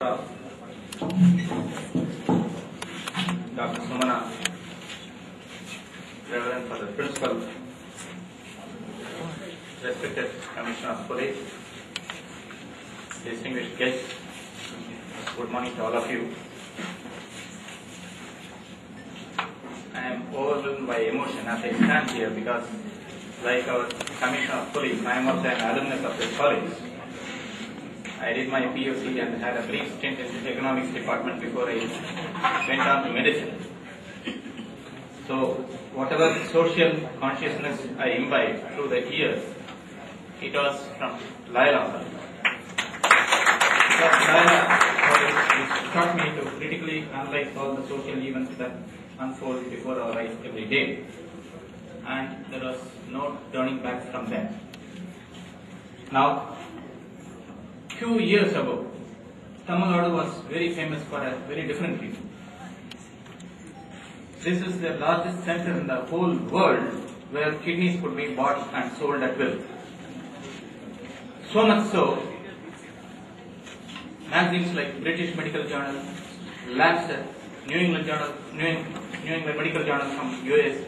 Dr. Sumana, Reverend for the Principal, respected Commissioner of Police, distinguished guests, good morning to all of you. I am overwhelmed by emotion as I stand here because, like our Commissioner of Police, I am also an alumnus of this college. I did my POC and had a brief stint in the economics department before I went on to medicine. So, whatever social consciousness I imbibed through the years, it was from Laila. Because Laila taught me to critically analyze all the social events that unfold before our eyes every day. And there was no turning back from there. Now, few years ago, Tamil Nadu was very famous for a very different reason. This is the largest center in the whole world where kidneys could be bought and sold at will. So much so, magazines like British Medical Journal, Lancet, New England Medical Journal from US,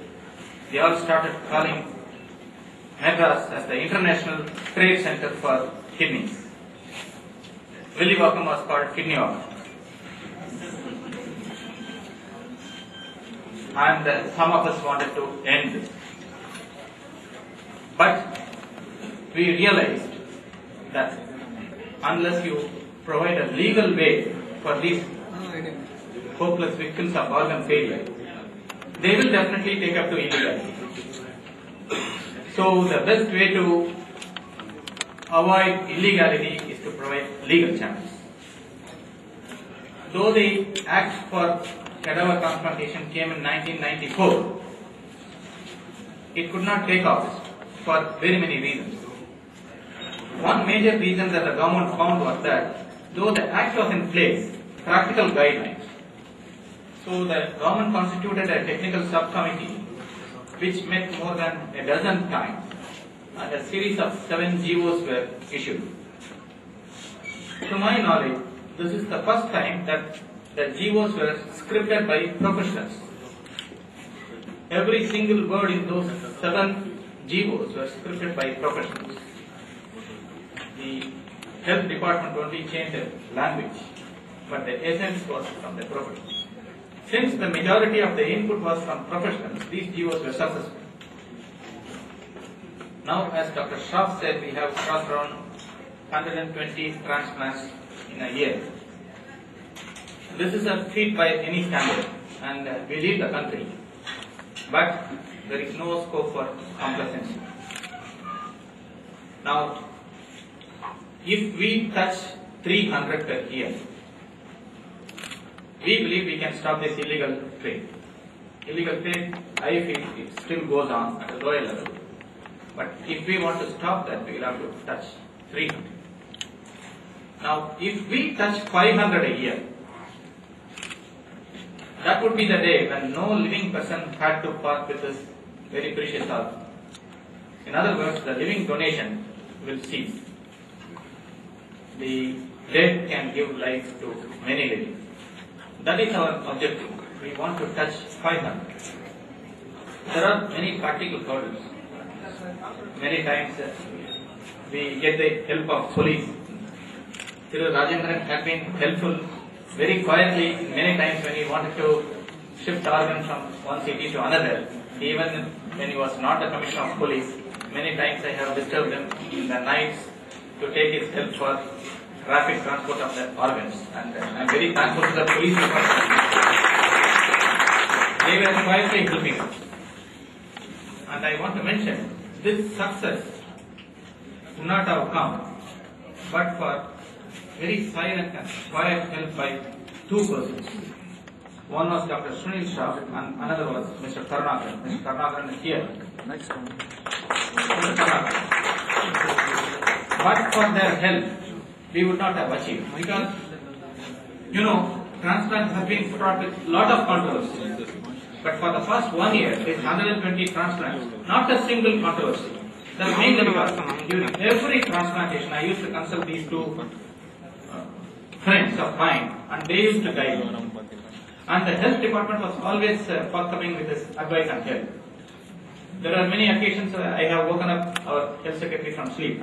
they all started calling Madras as the International Trade Center for Kidneys. Willy Walkham was called Kidney Walkham. And some of us wanted to end this. But we realized that unless you provide a legal way for these hopeless victims of organ failure, they will definitely take up to illegality. So the best way to avoid illegality is to provide legal channels. Though the Act for cadaver transplantation came in 1994, it could not take off for very many reasons. One major reason that the government found was that though the Act was in place, practical guidelines. So the government constituted a technical subcommittee which met more than a dozen times, and a series of 7 GOs were issued. To my knowledge, this is the first time that the GOs were scripted by professionals. Every single word in those 7 GOs were scripted by professionals. The health department only changed the language, but the essence was from the professionals. Since the majority of the input was from professionals, these GOs were successful. Now, as Dr. Shah said, we have crossed around 120 transplants in a year. This is a feat by any standard, and we lead the country. But there is no scope for complacency. Now, if we touch 300 per year, we believe we can stop this illegal trade. Illegal trade, I feel it still goes on at a lower level. But if we want to stop that, we will have to touch 300. Now, if we touch 500 a year, that would be the day when no living person had to part with his very precious organ. In other words, the living donation will cease. The dead can give life to many living. That is our objective. We want to touch 500. There are many practical hurdles. Many times we get the help of police. Thiru Rajendran had been helpful very quietly many times when he wanted to shift organs from one city to another. Even when he was not a commissioner of police, many times I have disturbed him in the nights to take his help for rapid transport of the organs. And I am very thankful to the police because they were quietly helping us. And I want to mention, this success would not have come but for very silent and quiet help by 2 persons. One was Dr. Sunil Shah and another was Mr. Karnakaran. Mr. Karnakaran is here. Next one. But for their help, we would not have achieved. Because, transplants have been fraught with a lot of controversy. But for the first 1 year, this 120 transplants, not a single controversy. That's mainly because during every transplantation, I used to consult these 2 friends of mine, and they used to guide me. And the health department was always forthcoming with this advice and help. There are many occasions I have woken up our health secretary from sleep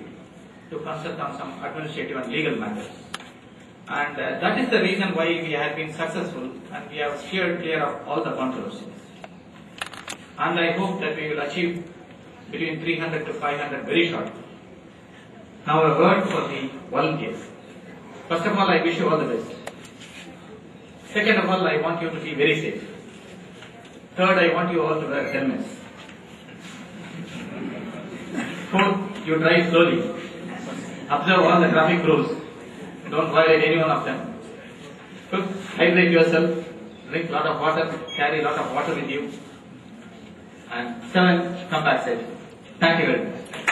to consult on some administrative and legal matters. And that is the reason why we have been successful and we have steered clear of all the controversies. And I hope that we will achieve between 300 to 500 very shortly. Now a word for the volunteers. First of all, I wish you all the best. Second of all, I want you to be very safe. Third, I want you all to wear helmets. Fourth, you drive slowly. Observe all the traffic rules. Don't violate any one of them. Fifth, hydrate yourself. Drink a lot of water. Carry a lot of water with you. And seventh, come back safe. Thank you very much.